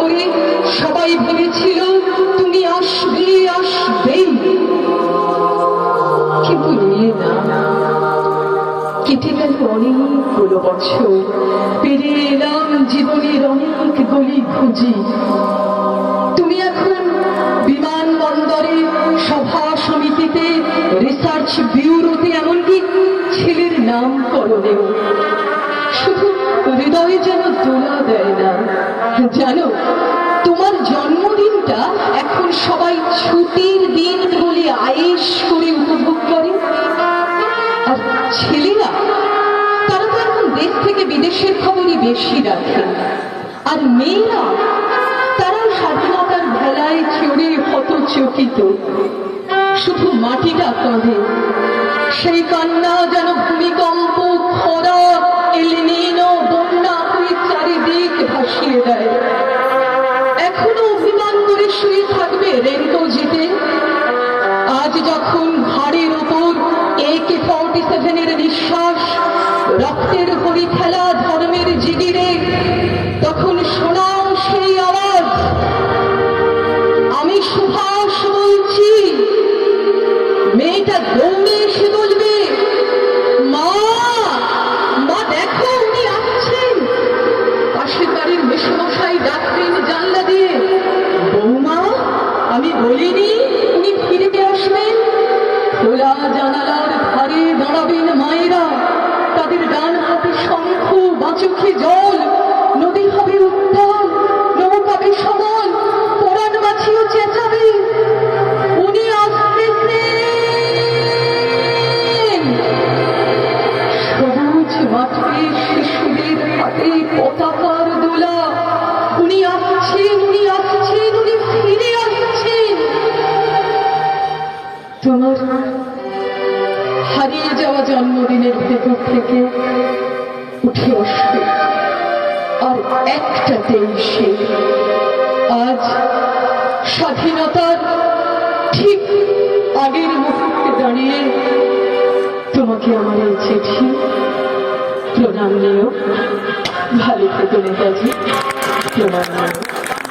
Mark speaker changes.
Speaker 1: করে সবাই ভেবেছিল তুমি আসবে আসবেই, কিন্তু নিয়ে না। কেটে গেল অনেকগুলো বছর, পেরিয়ে এলাম জীবনের অনেক গলি খুঁজি। তুমি এখন বিমানবন্দরে, সভা সমিতিতে, রিসার্চ ব্যুরোতে, এমনকি ছেলের নামকরণেও শুধু হৃদয়ে যেন দোলা দেয় না। জানো, তোমার জন্মদিনটা এখন সবাই ছুটির দিন বলে আয়েশ করে উপভোগ করে। আর ছেলেরা, তারা তো এখন দেশ থেকে বিদেশের খবরই বেশি রাখে। আর মেয়েরা, তারা স্বাধীনতার ভেলায় চড়ে হতচকিত। শুধু মাটিটা কাঁদে, সেই কান্না যেন ভূমিকম্প, খরা, এলনিনো, বন্যা হয়ে চারিদিক ভাসিয়ে দেয়। এখনো অভিমান করে শুয়ে থাকবে রেনকোজিতে। আজ যখন ঘাড়ের ওপর AK-47 নিঃশ্বাস, রক্তের হরি খেলা ধর্মের জিগিরে, তখন শোনাও সেই আওয়াজ, আমি সুভাষ বলছি। মেয়েটা দৌড়ে এসে বলবে, মা, মা দেখো উনি আসছেন। পাশের বাড়ির মেসোমশাই ডাকবেন জানলা দিয়ে, বৌমা, আমি বলিনি উনি ফিরে আসবেন। খোলা জানালার ধারে দাঁড়াবেন মায়েরা, তাদের ডান হাতে শঙ্খ, বাঁচোখে জল। নদী হবে উত্তাল, নৌকাবে সমান, পরাণ মাছিও চেঁচাবে, উনি আসতেছেন। সবুজ মাঠে শিশুদের হাতে পতাকার দোলা, উনি আসছেন, উনি আসছেন, উনি ফিরে আসছেন। তোমার হারিয়ে যাওয়া জন্মদিনের ভেতর থেকে উঠে আসবে আর একটাতেই সে, আজ স্বাধীনতার ঠিক আগের মুহূর্তে দাঁড়িয়ে তোমাকে আমার এই চিঠি। প্রণাম নিও, ভালো থেকো নেতাজি, প্রণাম নিও।